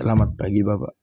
Selamat pagi Bapak.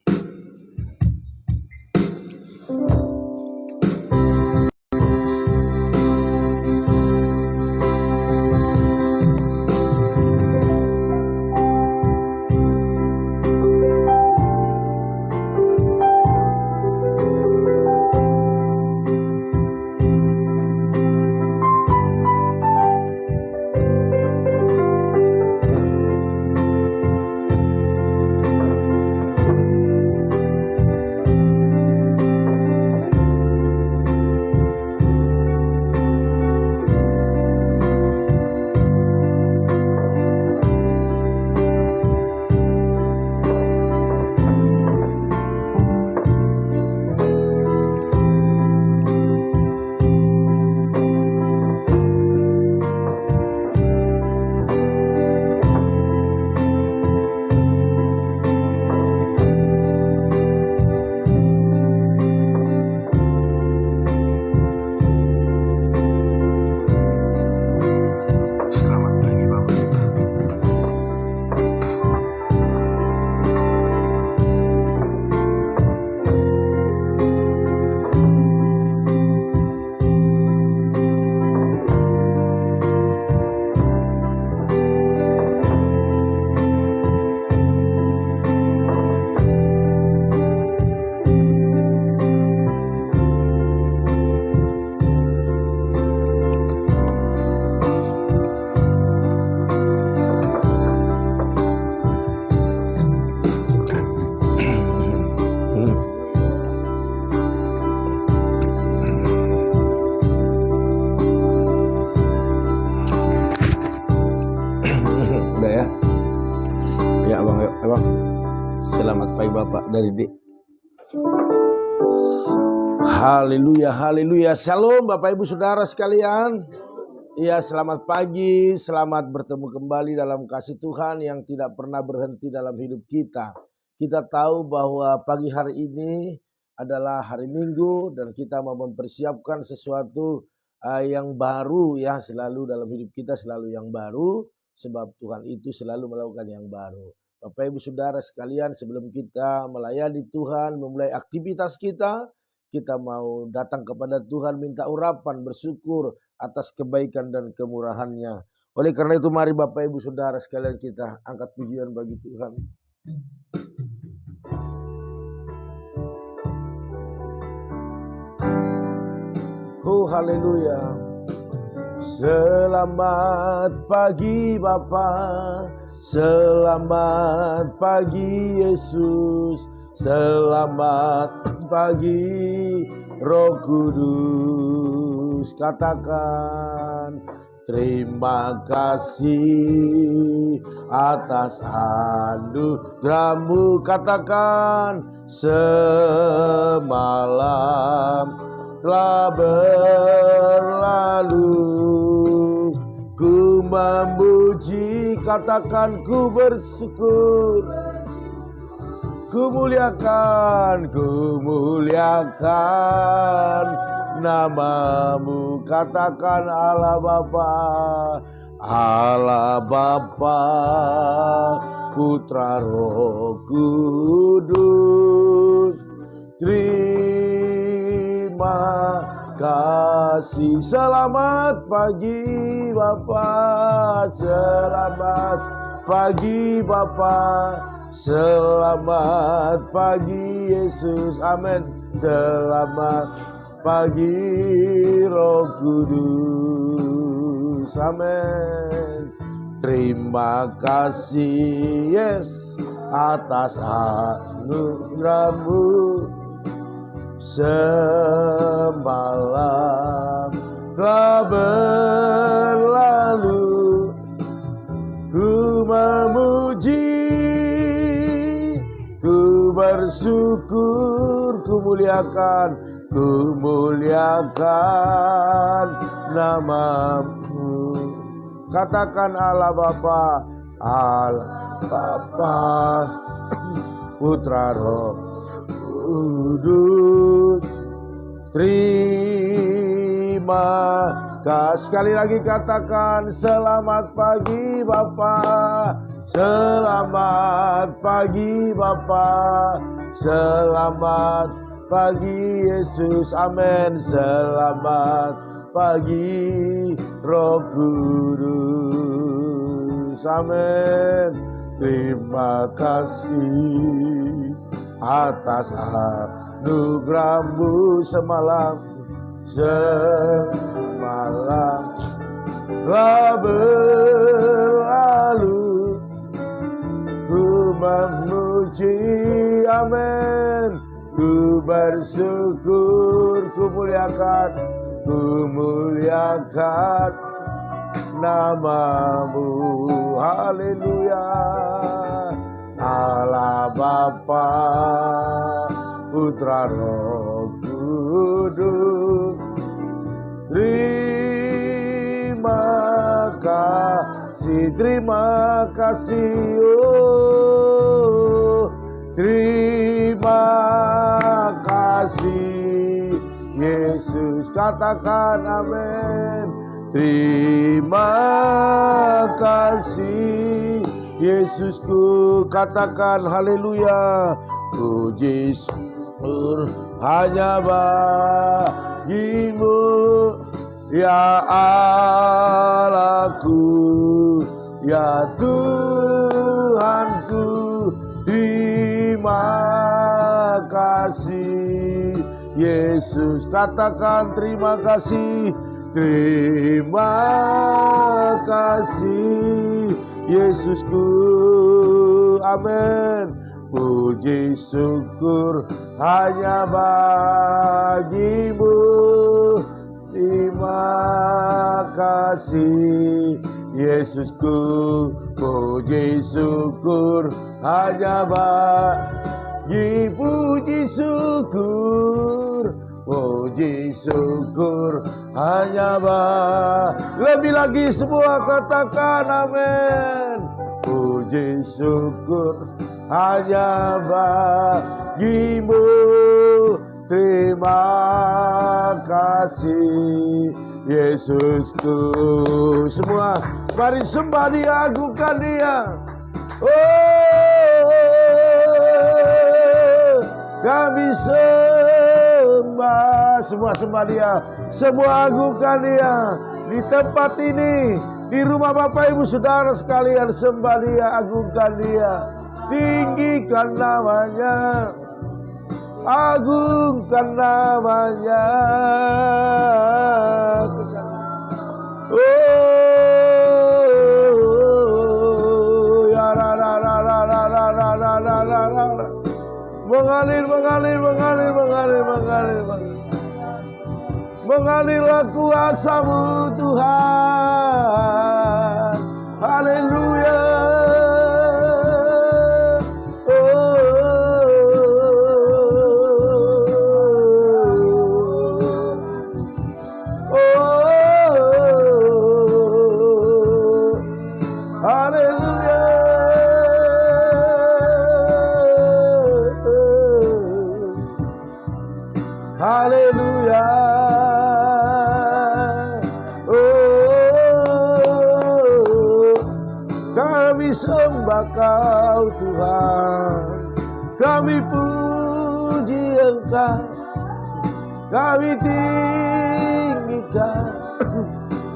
Udah ya? Ya abang. Selamat pagi Bapak dari D. Haleluya, haleluya. Shalom Bapak Ibu Saudara sekalian. Ya, selamat pagi, selamat bertemu kembali dalam kasih Tuhan yang tidak pernah berhenti dalam hidup kita. Kita tahu bahwa pagi hari ini adalah hari Minggu dan kita mau mempersiapkan sesuatu yang baru ya, selalu dalam hidup kita selalu yang baru sebab Tuhan itu selalu melakukan yang baru. Bapak Ibu Saudara sekalian, sebelum kita melayani Tuhan, memulai aktivitas kita mau datang kepada Tuhan minta urapan bersyukur atas kebaikan dan kemurahan-Nya. Oleh karena itu mari Bapak Ibu Saudara sekalian kita angkat pujian bagi Tuhan. Oh haleluya. Selamat pagi Bapa, selamat pagi Yesus, selamat pagi Roh Kudus. Katakan terima kasih atas anugerah-Mu. Katakan semalam telah berlalu, ku memuji, katakan ku bersyukur, ku muliakan nama-Mu. Katakan Allah Bapa, Putra Roh Kudus. Terima kasih. Selamat pagi Bapa, selamat pagi Bapa, selamat pagi Yesus. Amin. Selamat pagi Roh Kudus. Amin. Terima kasih Yes atas anugerah-Mu. Semalam telah berlalu, ku memuji, ku bersyukur, ku muliakan nama-Mu. Katakan Allah Bapa, Putra Roh Kudus. Terima kasih. Sekali lagi katakan selamat pagi Bapa, selamat Selamat pagi Bapa, selamat pagi Yesus, amin. Selamat pagi Roh Kudus, amin. Terima kasih atas anugerah-Mu semalam telah berlalu. Ku memuji, amin. Ku bersyukur, ku muliakan nama-Mu. Haleluya. Allah Bapa, Putra, Roh Kudus, terima kasih, oh, terima kasih Yesus, katakan amin. Terima kasih Yesusku, katakan haleluya. Puji syukur hanya bagi-Mu, ya Allahku, ya Tuhanku. Terima kasih Yesus, katakan terima kasih. Terima kasih Yesusku, amin. Puji syukur hanya bagi-Mu. Terima kasih Yesusku, puji syukur hanya bagi. Puji syukur hanya lebih lagi semua katakan amin. Puji syukur hanya bagi-Mu. Terima kasih Yesusku. Semua mari sembah Dia, agungkan Dia. Oh, kami sembah, semua sembah Dia, semua agungkan Dia. Di tempat ini, di rumah Bapak Ibu Saudara sekalian, sembah Dia, agungkan Dia, tinggikan nama-Nya, agungkan nama-Nya. Oh, ya ra ra ra ra ra ra ra ra ra ra ra. Mengalirlah kuasa-Mu Tuhan. Haleluya. Haleluya. Oh, kami sembah Kau Tuhan, kami puji Engkau, kami tinggikan,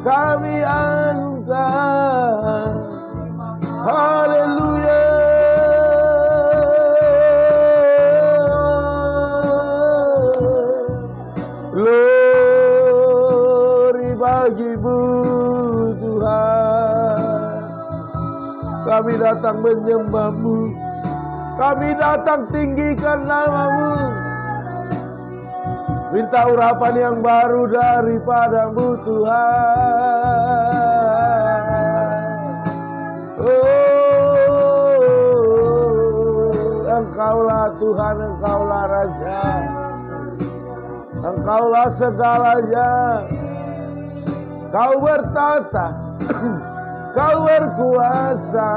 kami agungkan. Haleluya. Glory bagi-Mu Tuhan. Kami datang menyembah-Mu, kami datang tinggikan nama-Mu. Minta urapan yang baru daripada-Mu Tuhan. Oh, Engkaulah Tuhan, Engkaulah Raja, Engkaulah segalanya. Kau bertata, Kau berkuasa,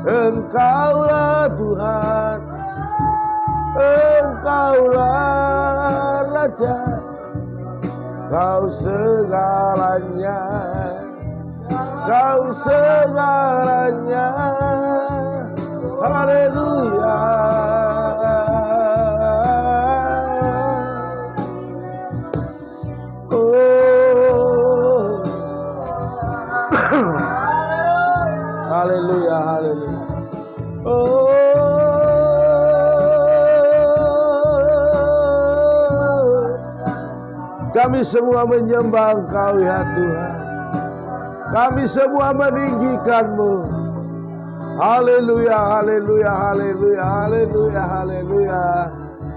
Engkaulah Tuhan, Engkaulah Raja, Kau segalanya, Kau segalanya. Oh, kami semua menyembah Engkau ya Tuhan. Kami semua meninggikan-Mu. Haleluya, haleluya, haleluya, haleluya, haleluya.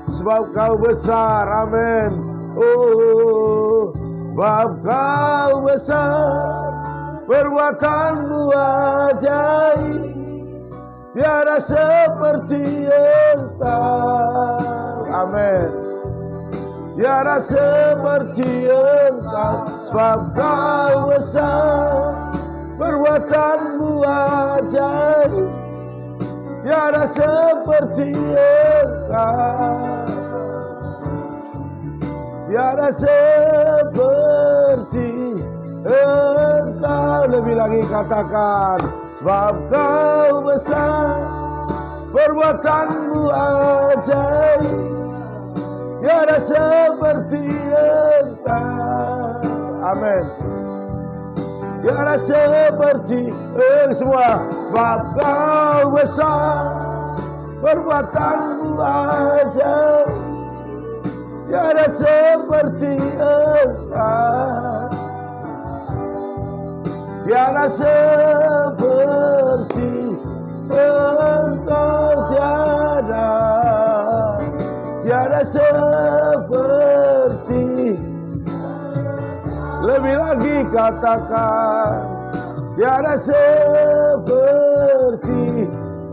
Sebab Kau besar, amin. Oh, sebab Kau besar, perbuatan-Mu ajaib, tiada seperti Engkau, amin. Tiada seperti Engkau, sebab Kau besar, perbuatan-Mu ajaib, tiada seperti Engkau, tiada seperti Engkau. Lebih lagi katakan, sebab Kau besar, perbuatan-Mu ajaib, tiada seperti Engkau, amin. Tiada seperti semua, sebab Kau besar, perbuatan-Mu ajaib, tiada seperti Engkau, tiada seperti Engkau, tiada seperti. Lebih lagi katakan, tiada seperti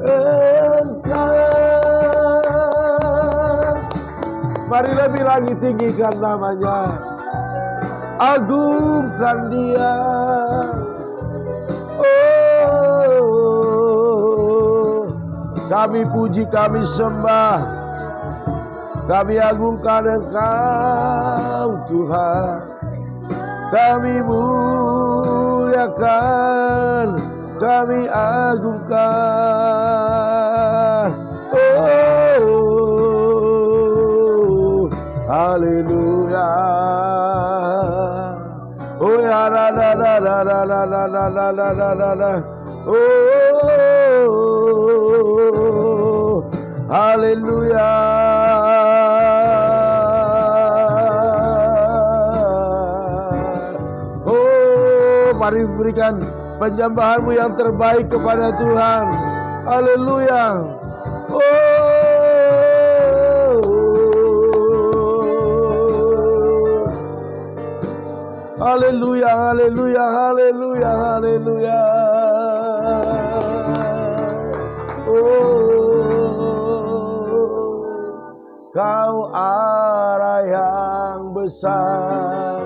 Engkau. Mari lebih lagi tinggikan namanya, agungkan Dia. Oh, kami puji, kami sembah, kami agungkan Engkau Tuhan. Kami muliakan, kami agungkan. Oh, haleluya. Oh ya la la la la la la la la la la la la. Oh, haleluya. Mari berikan penyembahan-Mu yang terbaik kepada Tuhan. Haleluya. Oh, haleluya, haleluya, haleluya, haleluya. Oh, Kau Allah yang besar,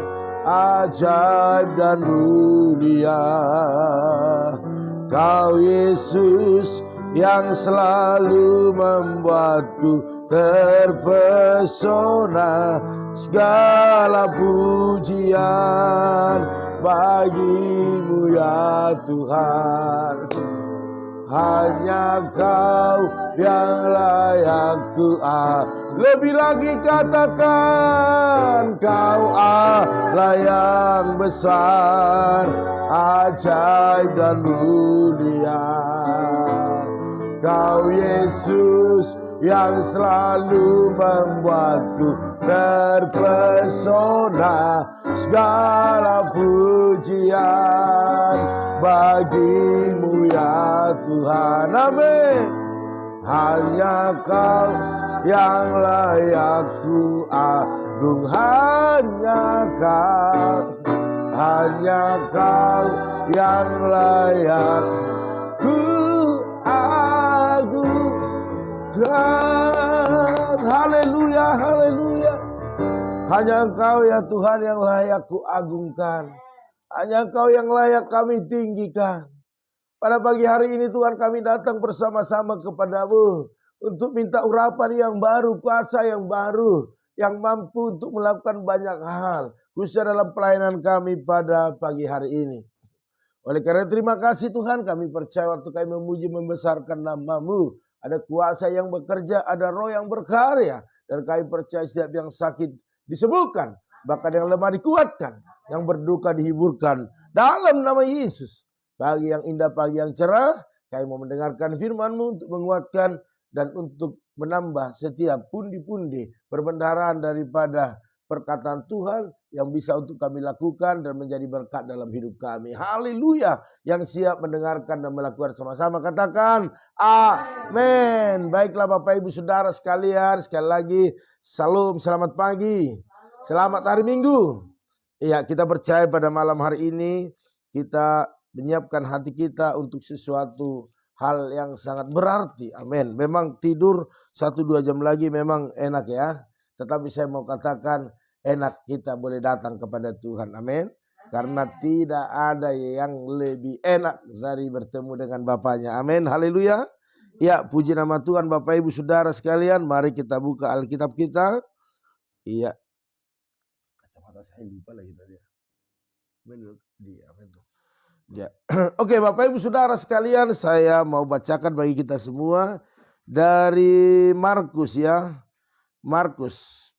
ajaib dan mulia. Kau Yesus yang selalu membuatku terpesona. Segala pujian bagi-Mu ya Tuhan. Hanya Kau yang layak doa. Lebih lagi katakan, Kau Allah yang besar, ajaib dan mulia. Kau Yesus yang selalu membuatku terpesona. Segala pujian bagi-Mu ya Tuhan, amin. Hanya Kau yang layak ku agung, hanya Kau yang layak ku agungkan. Haleluya, haleluya. Hanya Engkau ya Tuhan yang layak ku agungkan. Hanya Engkau yang layak kami tinggikan. Pada pagi hari ini Tuhan, kami datang bersama-sama kepada-Mu untuk minta urapan yang baru, kuasa yang baru, yang mampu untuk melakukan banyak hal, khususnya dalam pelayanan kami pada pagi hari ini. Oleh karena terima kasih Tuhan, kami percaya waktu kami memuji membesarkan nama-Mu, ada kuasa yang bekerja, ada roh yang berkarya, dan kami percaya setiap yang sakit disembuhkan, bahkan yang lemah dikuatkan, yang berduka dihiburkan dalam nama Yesus. Pagi yang indah, pagi yang cerah, Kami mau mendengarkan firman-Mu untuk menguatkan dan untuk menambah setiap pundi-pundi perbendaharaan daripada perkataan Tuhan yang bisa untuk kami lakukan dan menjadi berkat dalam hidup kami. Haleluya. Yang siap mendengarkan dan melakukan sama-sama katakan amin. Baiklah Bapak Ibu Saudara sekalian, sekali lagi salam, selamat pagi. Selamat hari Minggu. Iya, kita percaya pada malam hari ini kita menyiapkan hati kita untuk sesuatu hal yang sangat berarti. Amin. Memang tidur 1-2 jam lagi memang enak ya. Tetapi saya mau katakan enak kita boleh datang kepada Tuhan. Amin. Karena tidak ada yang lebih enak dari bertemu dengan Bapaknya. Amin. Haleluya. Ya, puji nama Tuhan Bapak Ibu Saudara sekalian. Mari kita buka Alkitab kita. Iya. Kacamata saya lupa lagi tadi. Ya. Oke Bapak Ibu Saudara sekalian, saya mau bacakan bagi kita semua dari Markus ya. Markus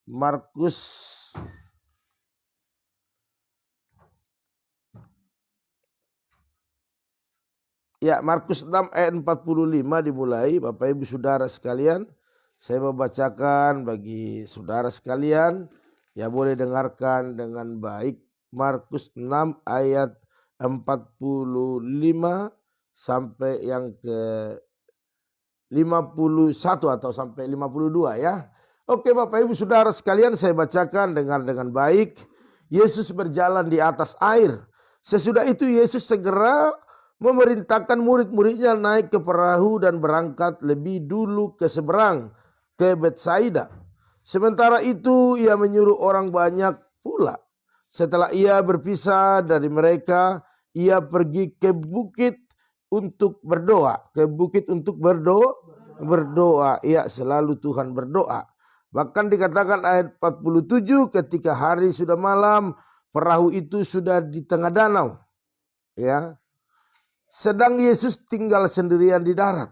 ya, Markus 6 ayat 45 dimulai. Bapak Ibu Saudara sekalian, saya mau bacakan bagi saudara sekalian ya, boleh dengarkan dengan baik. Markus 6 ayat 45 sampai yang ke 51 atau sampai 52 ya. Oke Bapak Ibu Saudara sekalian, saya bacakan, dengar dengan baik. Yesus berjalan di atas air. Sesudah itu Yesus segera memerintahkan murid-muridnya naik ke perahu dan berangkat lebih dulu ke seberang, ke Betsaida. Sementara itu ia menyuruh orang banyak pula. Setelah ia berpisah dari mereka, ia pergi ke bukit untuk berdoa. Ke bukit untuk berdoa. Ia selalu Tuhan berdoa. Bahkan dikatakan ayat 47, ketika hari sudah malam, perahu itu sudah di tengah danau. Ya. Sedang Yesus tinggal sendirian di darat.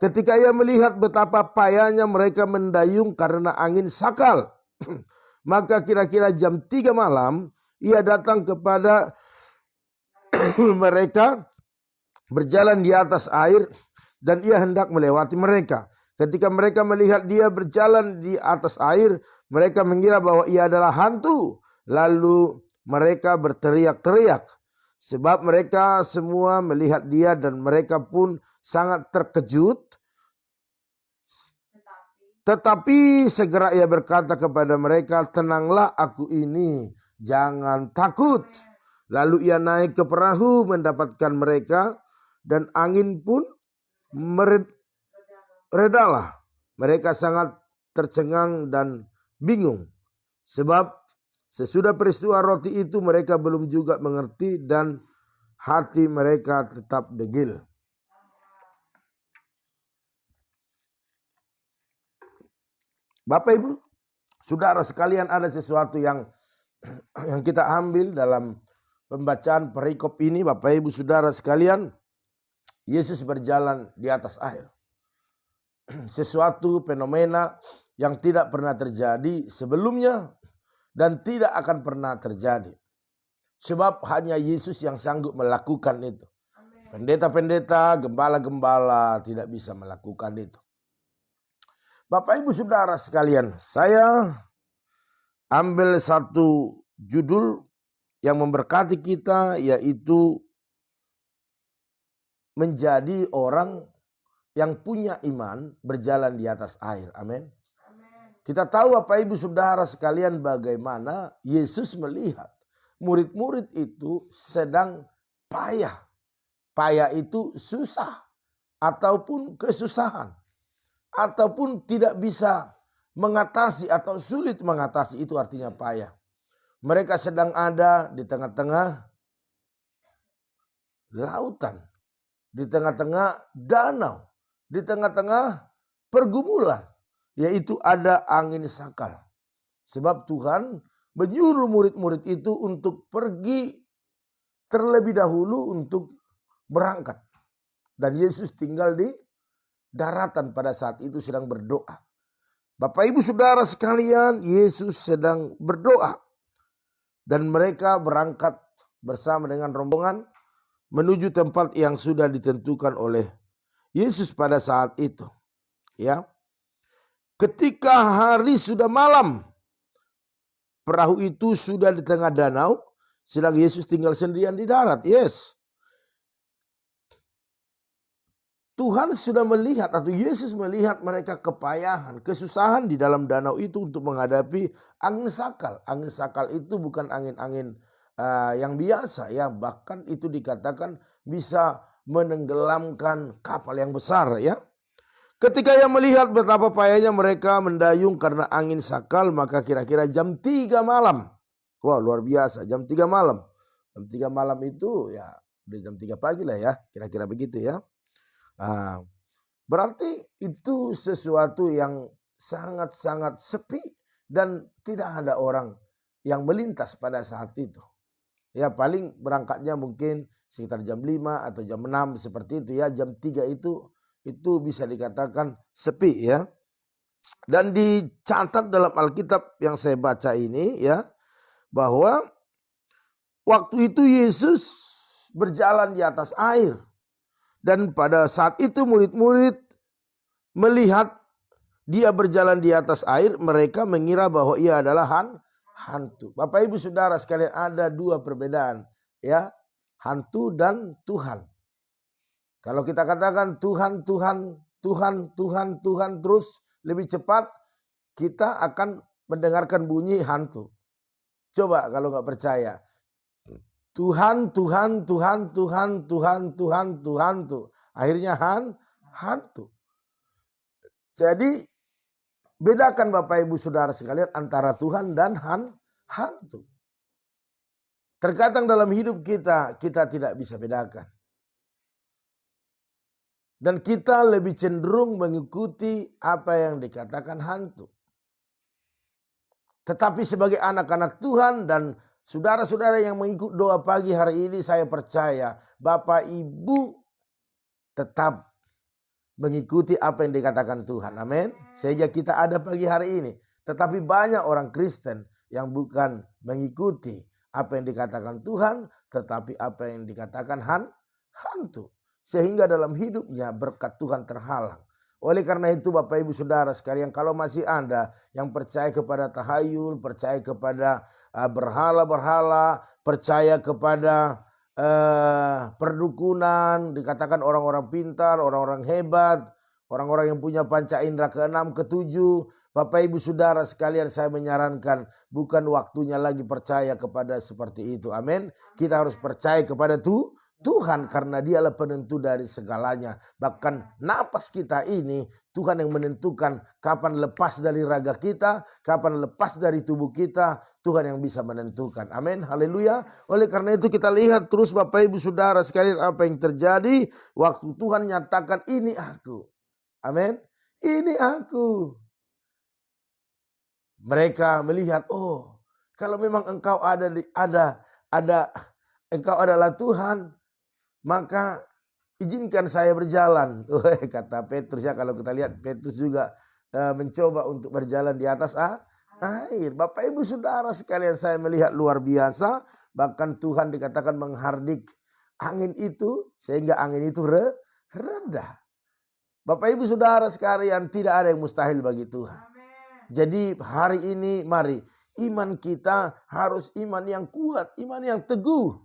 Ketika ia melihat betapa payahnya mereka mendayung karena angin sakal, maka kira-kira jam 3 malam ia datang kepada mereka berjalan di atas air dan ia hendak melewati mereka. Ketika mereka melihat dia berjalan di atas air, mereka mengira bahwa ia adalah hantu. Lalu mereka berteriak-teriak sebab mereka semua melihat dia dan mereka pun sangat terkejut. Tetapi segera ia berkata kepada mereka, "Tenanglah, aku ini, jangan takut." Lalu ia naik ke perahu mendapatkan mereka dan angin pun redalah. Mereka sangat tercengang dan bingung. Sebab sesudah peristiwa roti itu mereka belum juga mengerti dan hati mereka tetap degil. Bapak Ibu Saudara sekalian, ada sesuatu yang kita ambil dalam pembacaan perikop ini. Bapak Ibu Saudara sekalian, Yesus berjalan di atas air. Sesuatu fenomena yang tidak pernah terjadi sebelumnya dan tidak akan pernah terjadi. Sebab hanya Yesus yang sanggup melakukan itu. Pendeta-pendeta, gembala-gembala tidak bisa melakukan itu. Bapak Ibu Saudara sekalian, saya ambil satu judul yang memberkati kita, yaitu menjadi orang yang punya iman berjalan di atas air. Amin. Kita tahu Bapak Ibu Saudara sekalian bagaimana Yesus melihat murid-murid itu sedang payah. Payah itu susah ataupun kesusahan. Ataupun tidak bisa mengatasi atau sulit mengatasi, itu artinya payah. Mereka sedang ada di tengah-tengah lautan, di tengah-tengah danau, di tengah-tengah pergumulan, yaitu ada angin sakal. Sebab Tuhan menyuruh murid-murid itu untuk pergi terlebih dahulu untuk berangkat. Dan Yesus tinggal di daratan pada saat itu sedang berdoa. Bapak Ibu Saudara sekalian, Yesus sedang berdoa. Dan mereka berangkat bersama dengan rombongan menuju tempat yang sudah ditentukan oleh Yesus pada saat itu. Ya. Ketika hari sudah malam, perahu itu sudah di tengah danau, sedang Yesus tinggal sendirian di darat. Yes. Tuhan sudah melihat atau Yesus melihat mereka kepayahan, kesusahan di dalam danau itu untuk menghadapi angin sakal. Angin sakal itu bukan angin-angin yang biasa ya, bahkan itu dikatakan bisa menenggelamkan kapal yang besar ya. Ketika ia melihat betapa payahnya mereka mendayung karena angin sakal, maka kira-kira jam 3 malam. Wah, luar biasa, jam 3 malam. Jam 3 malam itu ya udah jam 3 pagi lah ya, kira-kira begitu ya. Nah, berarti itu sesuatu yang sangat-sangat sepi dan tidak ada orang yang melintas pada saat itu. Ya paling berangkatnya mungkin sekitar jam 5 atau jam 6 seperti itu ya. Jam 3 itu bisa dikatakan sepi ya. Dan dicatat dalam Alkitab yang saya baca ini ya, bahwa waktu itu Yesus berjalan di atas air. Dan pada saat itu murid-murid melihat dia berjalan di atas air, mereka mengira bahwa ia adalah hantu. Bapak Ibu Saudara sekalian, ada dua perbedaan ya, hantu dan Tuhan. Kalau kita katakan Tuhan, Tuhan, Tuhan, Tuhan, Tuhan terus lebih cepat, kita akan mendengarkan bunyi hantu. Coba kalau nggak percaya. Tuhan, Tuhan, Tuhan, Tuhan, Tuhan, Tuhan, Tuhan, tuh. Akhirnya hantu. Jadi bedakan Bapak Ibu Saudara sekalian antara Tuhan dan hantu. Terkadang dalam hidup kita tidak bisa bedakan. Dan kita lebih cenderung mengikuti apa yang dikatakan hantu. Tetapi sebagai anak-anak Tuhan dan saudara-saudara yang mengikut doa pagi hari ini, saya percaya Bapak Ibu tetap mengikuti apa yang dikatakan Tuhan. Amin. Sehingga kita ada pagi hari ini. Tetapi banyak orang Kristen yang bukan mengikuti apa yang dikatakan Tuhan, tetapi apa yang dikatakan hantu. Sehingga dalam hidupnya berkat Tuhan terhalang. Oleh karena itu Bapak Ibu Saudara sekalian, kalau masih Anda yang percaya kepada tahayul, percaya kepada berhala-berhala, percaya kepada perdukunan, dikatakan orang-orang pintar, orang-orang hebat, orang-orang yang punya panca indera ke-6, ke-7. Bapak Ibu Saudara sekalian, saya menyarankan bukan waktunya lagi percaya kepada seperti itu. Amin. Kita harus percaya kepada Tuhan karena dialah penentu dari segalanya. Bahkan napas kita ini Tuhan yang menentukan kapan lepas dari raga kita, kapan lepas dari tubuh kita, Tuhan yang bisa menentukan. Amin, haleluya. Oleh karena itu kita lihat terus Bapak Ibu Saudara sekalian apa yang terjadi waktu Tuhan nyatakan ini aku. Amin, ini aku. Mereka melihat, oh kalau memang engkau engkau adalah Tuhan, maka izinkan saya berjalan. Kata Petrus ya, kalau kita lihat Petrus juga mencoba untuk berjalan di atas air. Bapak Ibu Saudara sekalian, saya melihat luar biasa. Bahkan Tuhan dikatakan menghardik angin itu sehingga angin itu reda. Bapak Ibu Saudara sekalian, tidak ada yang mustahil bagi Tuhan. Jadi hari ini mari iman kita harus iman yang kuat, iman yang teguh.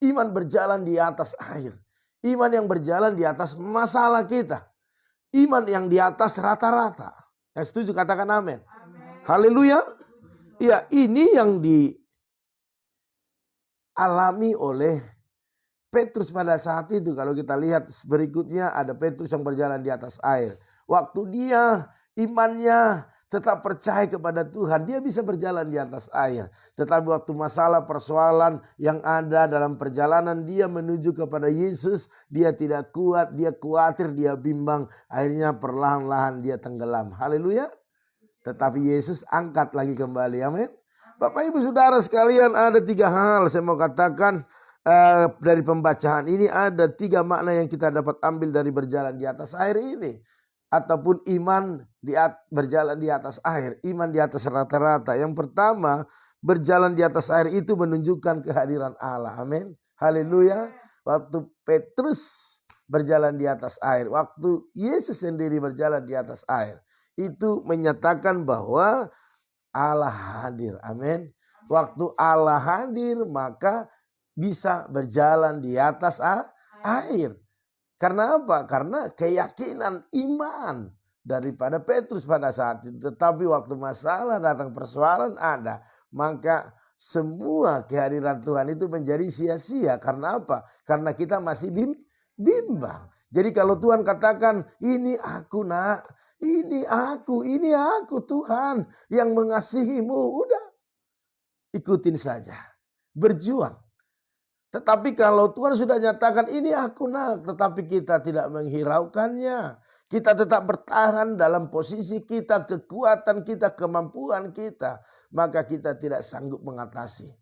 Iman berjalan di atas air. Iman yang berjalan di atas masalah kita. Iman yang di atas rata-rata. Yang setuju katakan amin. Haleluya. Ya, ini yang dialami oleh Petrus pada saat itu. Kalau kita lihat berikutnya ada Petrus yang berjalan di atas air. Waktu dia imannya tetap percaya kepada Tuhan, dia bisa berjalan di atas air. Tetapi waktu masalah persoalan yang ada dalam perjalanan dia menuju kepada Yesus, dia tidak kuat, dia khawatir, dia bimbang. Akhirnya perlahan-lahan dia tenggelam. Haleluya. Tetapi Yesus angkat lagi kembali. Amin. Bapak Ibu Saudara sekalian, ada 3 hal saya mau katakan dari pembacaan ini. Ada 3 makna yang kita dapat ambil dari berjalan di atas air ini. Ataupun iman berjalan di atas air, iman di atas rata-rata. Yang pertama, berjalan di atas air itu menunjukkan kehadiran Allah. Amin. Haleluya. Waktu Petrus berjalan di atas air. Waktu Yesus sendiri berjalan di atas air, itu menyatakan bahwa Allah hadir. Amin. Waktu Allah hadir, maka bisa berjalan di atas air. Karena apa? Karena keyakinan iman daripada Petrus pada saat itu. Tetapi waktu masalah datang, persoalan ada, maka semua kehadiran Tuhan itu menjadi sia-sia. Karena apa? Karena kita masih bimbang. Jadi kalau Tuhan katakan, ini aku nak, ini aku Tuhan yang mengasihimu. Udah, ikutin saja. Berjuang. Tetapi kalau Tuhan sudah nyatakan ini aku nak, tetapi kita tidak menghiraukannya. Kita tetap bertahan dalam posisi kita, kekuatan kita, kemampuan kita. Maka kita tidak sanggup mengatasi.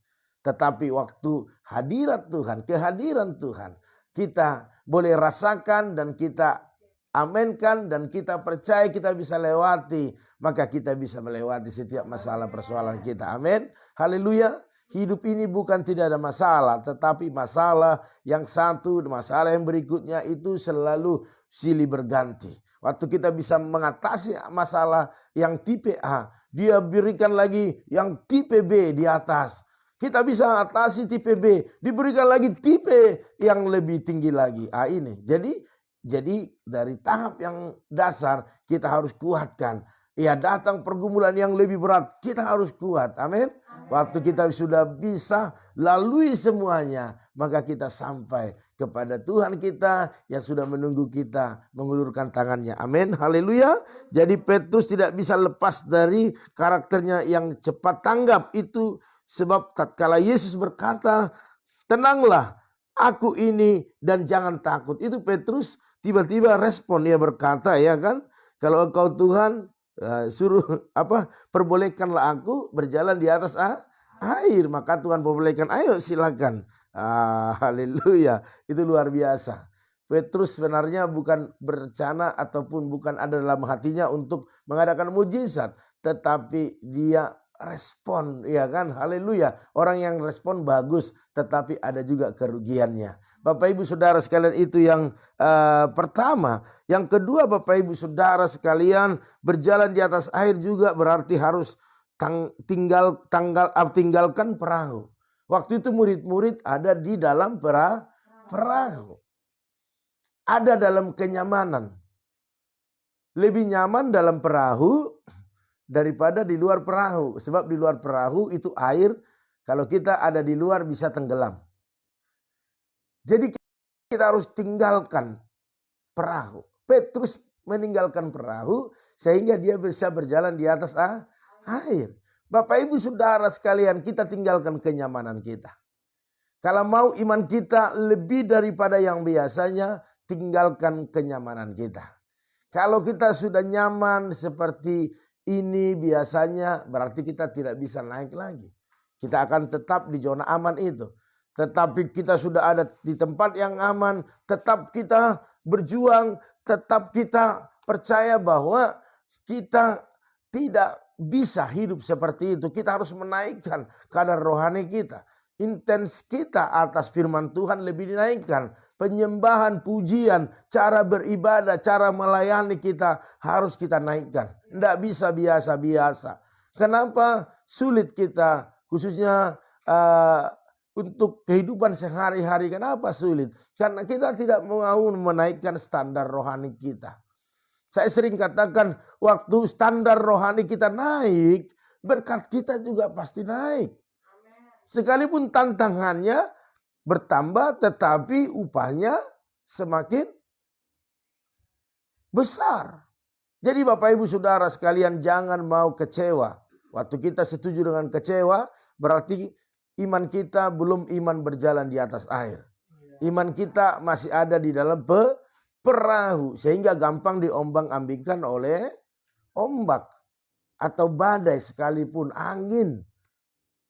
Tetapi waktu hadirat Tuhan, kehadiran Tuhan, kita boleh rasakan dan kita aminkan dan kita percaya kita bisa lewati. Maka kita bisa melewati setiap masalah persoalan kita. Amin. Haleluya. Hidup ini bukan tidak ada masalah, tetapi masalah yang satu, masalah yang berikutnya itu selalu silih berganti. Waktu kita bisa mengatasi masalah yang tipe A, dia berikan lagi yang tipe B di atas. Kita bisa atasi tipe B, diberikan lagi tipe yang lebih tinggi lagi. Ini. Jadi dari tahap yang dasar kita harus kuatkan. Ya, datang pergumulan yang lebih berat, kita harus kuat. Amin. Waktu kita sudah bisa lalui semuanya, maka kita sampai kepada Tuhan kita yang sudah menunggu kita mengulurkan tangannya. Amin. Haleluya. Jadi Petrus tidak bisa lepas dari karakternya yang cepat tanggap. Itu sebab tatkala Yesus berkata, tenanglah, aku ini dan jangan takut. Itu Petrus tiba-tiba respon, dia berkata, ya kan, kalau engkau Tuhan, suruh perbolehkanlah aku berjalan di atas air. Maka Tuhan perbolehkan, ayo silakan. Haleluya. Itu luar biasa. Petrus sebenarnya bukan berencana ataupun bukan ada dalam hatinya untuk mengadakan mujizat, tetapi dia respon, ya kan. Haleluya. Orang yang respon bagus, tetapi ada juga kerugiannya. Bapak Ibu Saudara sekalian, itu yang pertama. Yang kedua, Bapak Ibu Saudara sekalian, berjalan di atas air juga berarti harus tinggalkan perahu. Waktu itu murid-murid ada di dalam perahu. Ada dalam kenyamanan. Lebih nyaman dalam perahu daripada di luar perahu. Sebab di luar perahu itu air, kalau kita ada di luar bisa tenggelam. Jadi kita harus tinggalkan perahu. Petrus meninggalkan perahu sehingga dia bisa berjalan di atas air. Bapak Ibu Saudara sekalian, kita tinggalkan kenyamanan kita. Kalau mau iman kita lebih daripada yang biasanya, tinggalkan kenyamanan kita. Kalau kita sudah nyaman seperti ini biasanya, berarti kita tidak bisa naik lagi. Kita akan tetap di zona aman itu. Tetapi kita sudah ada di tempat yang aman, tetap kita berjuang, tetap kita percaya bahwa kita tidak bisa hidup seperti itu. Kita harus menaikkan kadar rohani kita. Intens kita atas firman Tuhan lebih dinaikkan. Penyembahan, pujian, cara beribadah, cara melayani kita harus kita naikkan. Tidak bisa biasa-biasa. Kenapa sulit kita, khususnya untuk kehidupan sehari-hari? Kenapa sulit? Karena kita tidak mau menaikkan standar rohani kita. Saya sering katakan, waktu standar rohani kita naik, berkat kita juga pasti naik. Sekalipun tantangannya bertambah, tetapi upahnya semakin besar. Jadi Bapak Ibu Saudara sekalian, jangan mau kecewa. Waktu kita setuju dengan kecewa, berarti iman kita belum iman berjalan di atas air. Iman kita masih ada di dalam perahu, sehingga gampang diombang-ambingkan oleh ombak atau badai sekalipun angin.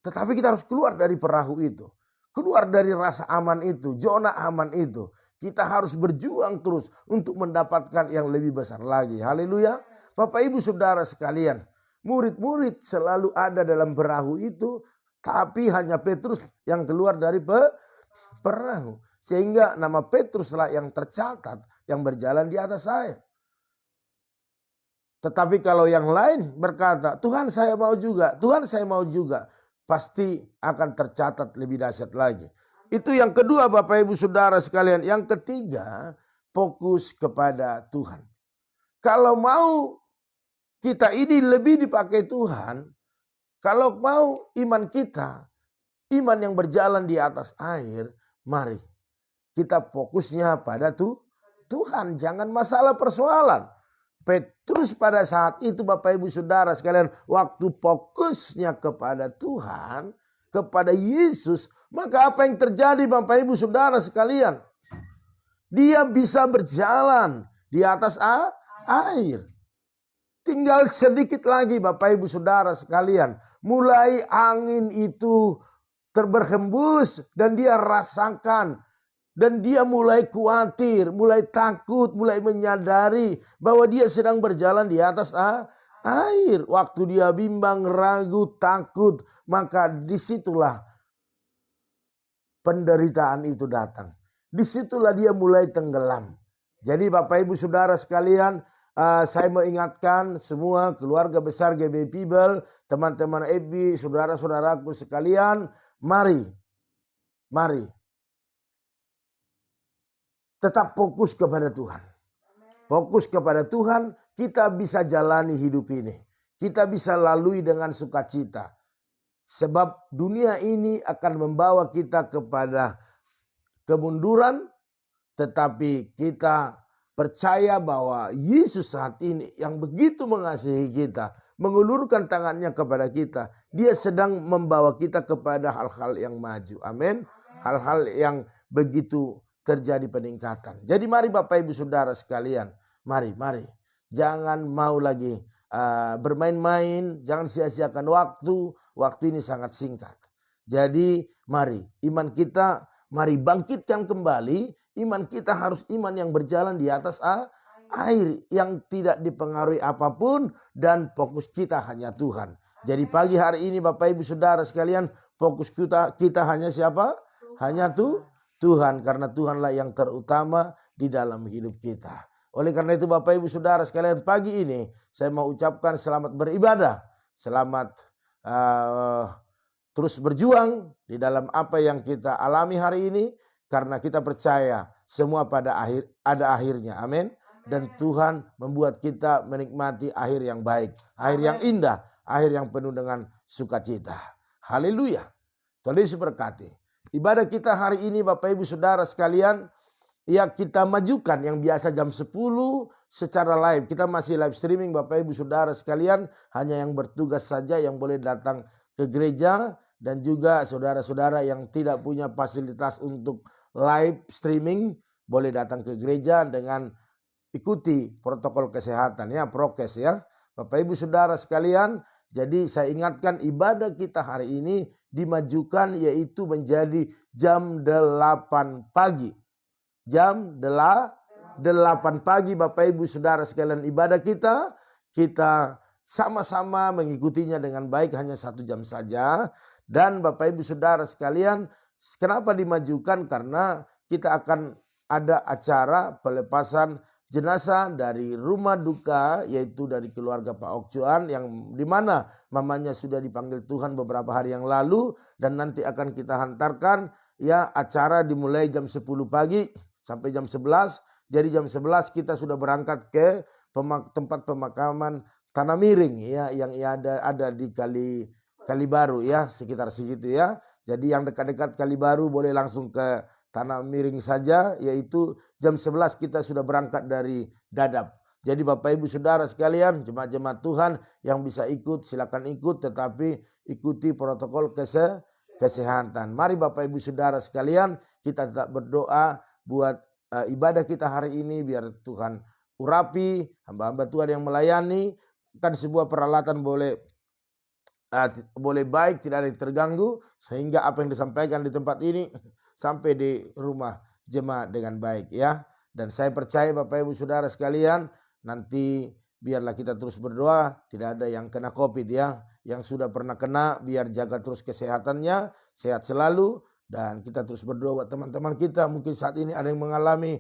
Tetapi kita harus keluar dari perahu itu. Keluar dari rasa aman itu, zona aman itu. Kita harus berjuang terus untuk mendapatkan yang lebih besar lagi. Haleluya. Bapak Ibu Saudara sekalian, murid-murid selalu ada dalam perahu itu, tapi hanya Petrus yang keluar dari perahu. Sehingga nama Petruslah yang tercatat yang berjalan di atas air. Tetapi kalau yang lain berkata, Tuhan saya mau juga, Tuhan saya mau juga, pasti akan tercatat lebih dahsyat lagi. Itu yang kedua Bapak Ibu Saudara sekalian. Yang ketiga, fokus kepada Tuhan. Kalau mau kita ini lebih dipakai Tuhan, kalau mau iman kita, iman yang berjalan di atas air, mari kita fokusnya pada Tuhan, jangan masalah persoalan. Petrus pada saat itu Bapak Ibu Saudara sekalian, waktu fokusnya kepada Tuhan, kepada Yesus, maka apa yang terjadi Bapak Ibu Saudara sekalian? Dia bisa berjalan di atas air. Tinggal sedikit lagi Bapak Ibu Saudara sekalian, mulai angin itu berhembus dan dia rasakan. Dan dia mulai khawatir, mulai takut, mulai menyadari bahwa dia sedang berjalan di atas air. Waktu dia bimbang, ragu, takut, maka disitulah penderitaan itu datang. Disitulah dia mulai tenggelam. Jadi Bapak Ibu Saudara sekalian, saya mau ingatkan semua keluarga besar GBI People, teman-teman EBI, saudara-saudaraku sekalian, mari. Tetap fokus kepada Tuhan. Fokus kepada Tuhan, kita bisa jalani hidup ini. Kita bisa lalui dengan sukacita. Sebab dunia ini akan membawa kita kepada kemunduran. Tetapi kita percaya bahwa Yesus saat ini yang begitu mengasihi kita, mengulurkan tangannya kepada kita. Dia sedang membawa kita kepada hal-hal yang maju. Amin. Hal-hal yang begitu terjadi peningkatan. Jadi mari Bapak Ibu Saudara sekalian, mari. Jangan mau lagi bermain-main, jangan sia-siakan waktu. Waktu ini sangat singkat. Jadi mari iman kita, mari bangkitkan kembali. Iman kita harus iman yang berjalan di atas air, yang tidak dipengaruhi apapun, dan fokus kita hanya Tuhan. Jadi pagi hari ini Bapak Ibu Saudara sekalian, fokus kita hanya siapa? Hanya Tuhan, karena Tuhanlah yang terutama di dalam hidup kita. Oleh karena itu Bapak Ibu Saudara sekalian, pagi ini saya mau ucapkan selamat beribadah. Selamat terus berjuang di dalam apa yang kita alami hari ini. Karena kita percaya semua pada ada akhirnya. Amin. Dan Tuhan membuat kita menikmati akhir yang baik. Akhir yang indah. Akhir yang penuh dengan sukacita. Haleluya. Tuhan Yesus berkati. Ibadah kita hari ini Bapak Ibu Saudara sekalian, ya kita majukan yang biasa jam 10 secara live. Kita masih live streaming Bapak Ibu Saudara sekalian. Hanya yang bertugas saja yang boleh datang ke gereja. Dan juga saudara-saudara yang tidak punya fasilitas untuk live streaming boleh datang ke gereja dengan ikuti protokol kesehatan ya, prokes ya. Bapak Ibu Saudara sekalian, jadi saya ingatkan ibadah kita hari ini dimajukan yaitu menjadi jam 8 pagi. Jam 8 pagi Bapak Ibu Saudara sekalian, ibadah kita sama-sama mengikutinya dengan baik, hanya 1 jam saja. Dan Bapak Ibu Saudara sekalian, kenapa dimajukan? Karena kita akan ada acara pelepasan jenazah dari rumah duka, yaitu dari keluarga Pak Okcuan, yang dimana mamanya sudah dipanggil Tuhan beberapa hari yang lalu, dan nanti akan kita hantarkan. Ya, acara dimulai jam 10 pagi sampai jam 11. Jadi jam 11 kita sudah berangkat ke tempat pemakaman Tanah Miring ya, yang ada di Kali Baru ya, sekitar situ ya. Jadi yang dekat-dekat Kali Baru boleh langsung ke Tanah Miring saja, yaitu jam 11 kita sudah berangkat dari Dadap. Jadi Bapak Ibu Saudara sekalian, jemaat-jemaat Tuhan yang bisa ikut silakan ikut, tetapi ikuti protokol kesehatan. Mari Bapak Ibu Saudara sekalian, kita tetap berdoa buat ibadah kita hari ini, biar Tuhan urapi hamba-hamba Tuhan yang melayani. Kan sebuah peralatan boleh baik, tidak ada yang terganggu, sehingga apa yang disampaikan di tempat ini sampai di rumah jemaat dengan baik ya. Dan saya percaya Bapak Ibu Saudara sekalian, nanti biarlah kita terus berdoa, tidak ada yang kena COVID ya. Yang sudah pernah kena biar jaga terus kesehatannya, sehat selalu. Dan kita terus berdoa buat teman-teman kita. Mungkin saat ini ada yang mengalami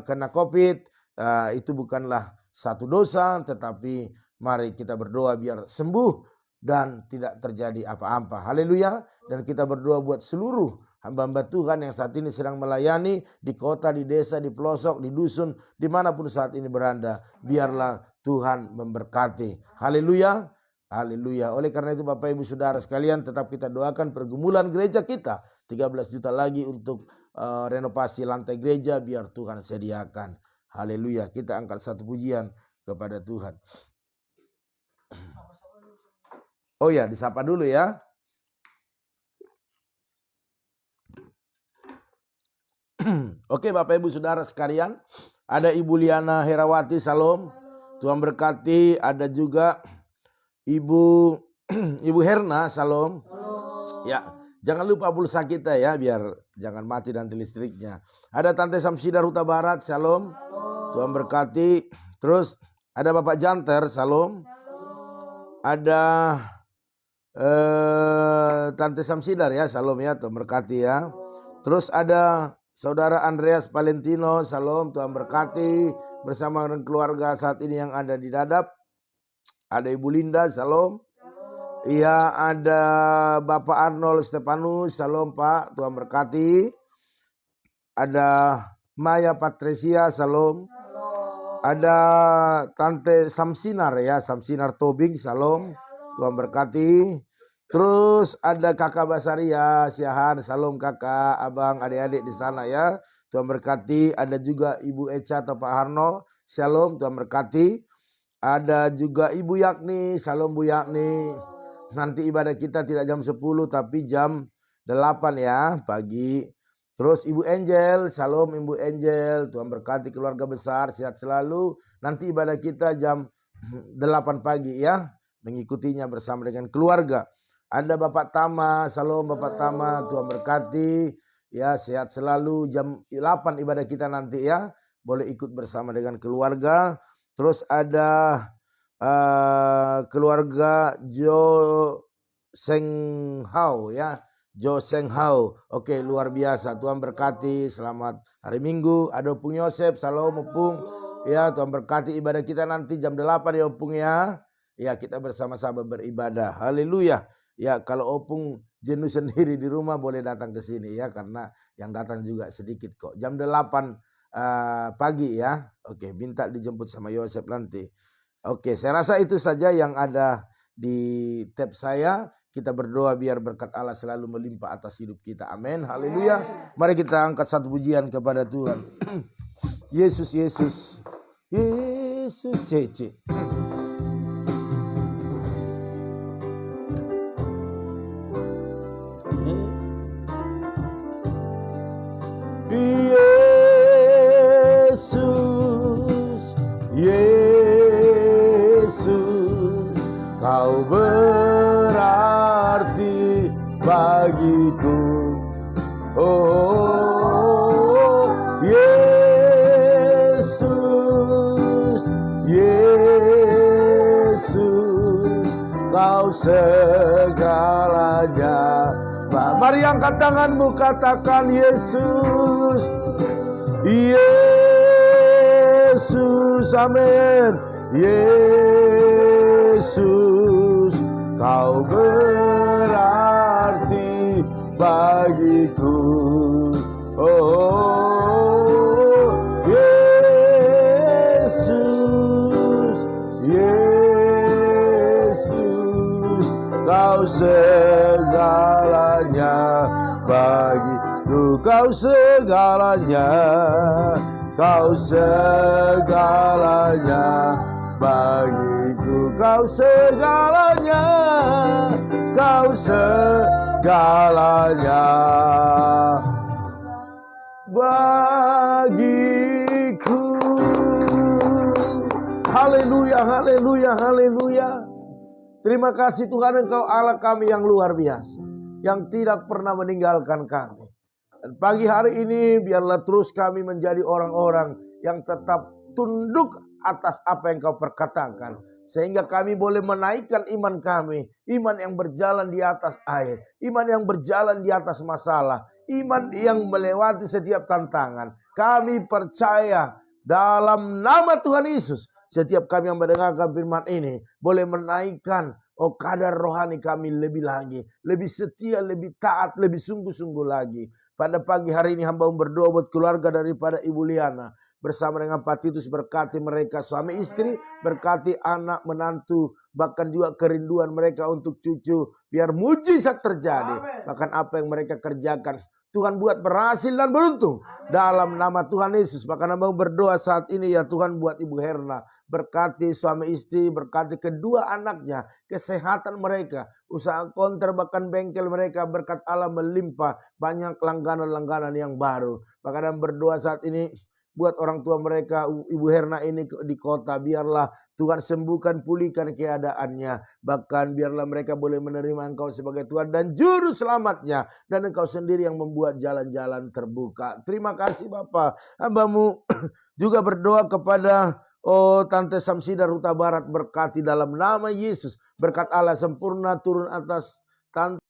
kena COVID. Itu bukanlah satu dosa, tetapi mari kita berdoa biar sembuh dan tidak terjadi apa-apa. Haleluya. Dan kita berdoa buat seluruh hamba-hamba Tuhan yang saat ini sedang melayani di kota, di desa, di pelosok, di dusun, dimanapun saat ini berada. Biarlah Tuhan memberkati. Haleluya. Haleluya. Oleh karena itu Bapak Ibu Saudara sekalian, tetap kita doakan pergumulan gereja kita. 13 juta lagi untuk renovasi lantai gereja, biar Tuhan sediakan. Haleluya. Kita angkat satu pujian kepada Tuhan. Oh ya, disapa dulu ya. Oke Bapak Ibu Saudara sekalian, ada Ibu Liana Herawati, salam. Tuhan berkati. Ada juga Ibu Herna, salam. Ya, jangan lupa pulsa kita ya, biar jangan mati nanti listriknya. Ada Tante Samsidar Huta Barat, salam. Tuhan berkati. Terus ada Bapak Janter, salam. Ada Tante Samsidar ya, salam ya, Tuhan berkati ya. Terus ada Saudara Andreas Valentino, salam, Tuhan berkati bersama dengan keluarga saat ini yang ada di Dadap. Ada Ibu Linda, salam. Iya, ada Bapak Arnold Stefanus, salam Pak, Tuhan berkati. Ada Maya Patricia, salam. Ada Tante Samsinar ya, Samsinar Tobing, salam, Tuhan berkati. Terus ada Kakak Basaria, Siahan, salam kakak, abang, adik-adik di sana ya. Tuhan berkati. Ada juga Ibu Eca atau Pak Harno, shalom, Tuhan berkati. Ada juga Ibu Yakni, salam Bu Yakni. Nanti ibadah kita tidak jam 10 tapi jam 8 ya pagi. Terus Ibu Angel, salam Ibu Angel, Tuhan berkati keluarga besar, sehat selalu. Nanti ibadah kita jam 8 pagi ya, mengikutinya bersama dengan keluarga. Ada Bapak Tama, salam Bapak Tama, Tuhan berkati. Ya, sehat selalu. Jam 8 ibadah kita nanti ya. Boleh ikut bersama dengan keluarga. Terus ada keluarga Jo Seng Hao ya. Jo Seng Hao. Oke, luar biasa. Tuhan berkati. Selamat hari Minggu. Ada Opung Yosef, salam Opung. Ya, Tuhan berkati ibadah kita nanti jam 8 ya Opung ya. Ya, kita bersama-sama beribadah. Haleluya. Ya, kalau Opung jenuh sendiri di rumah boleh datang ke sini ya, karena yang datang juga sedikit kok. Jam 8 pagi ya. Oke, minta dijemput sama Yosef nanti. Oke, saya rasa itu saja yang ada di tab saya. Kita berdoa biar berkat Allah selalu melimpah atas hidup kita. Amin. Haleluya. Mari kita angkat satu pujian kepada Tuhan. Yesus, Yesus. Yesus, Cece. Yesus, Yesus, Kau berarti bagiku. Oh, Yesus, Yesus, Kau segalanya. Mari angkat tanganmu, katakan Yesus, Yesus, amin. Yesus, Kau berarti bagiku. Oh, Yesus, Yesus, Kau segalanya bagiku. Kau segalanya, Kau segalanya bagiku. Kau segalanya, Kau segalanya bagiku. Haleluya, haleluya, haleluya. Terima kasih Tuhan, Engkau Allah kami yang luar biasa, yang tidak pernah meninggalkan kami. Dan pagi hari ini biarlah terus kami menjadi orang-orang yang tetap tunduk atas apa yang Kau perkatakan. Sehingga kami boleh menaikkan iman kami. Iman yang berjalan di atas air. Iman yang berjalan di atas masalah. Iman yang melewati setiap tantangan. Kami percaya dalam nama Tuhan Yesus. Setiap kami yang mendengarkan firman ini boleh menaikkan kadar rohani kami lebih lagi. Lebih setia, lebih taat, lebih sungguh-sungguh lagi. Pada pagi hari ini hamba berdoa buat keluarga daripada Ibu Liana. Bersama dengan Pak Titus, berkati mereka suami istri. Berkati anak, menantu. Bahkan juga kerinduan mereka untuk cucu. Biar mujizat terjadi. Bahkan apa yang mereka kerjakan, Tuhan buat berhasil dan beruntung. Dalam nama Tuhan Yesus. Bahkan hamba berdoa saat ini ya Tuhan buat Ibu Herna. Berkati suami istri, berkati kedua anaknya. Kesehatan mereka. Usaha konter bahkan bengkel mereka. Berkat Allah melimpah. Banyak langganan-langganan yang baru. Bahkan hamba berdoa saat ini buat orang tua mereka, Ibu Herna ini di kota. Biarlah Tuhan sembuhkan, pulihkan keadaannya. Bahkan biarlah mereka boleh menerima Engkau sebagai Tuhan dan Juru Selamatnya. Dan Engkau sendiri yang membuat jalan-jalan terbuka. Terima kasih Bapa. Hambamu juga berdoa kepada Tante Samsida Huta Barat. Berkati dalam nama Yesus. Berkat Allah sempurna turun atas Tante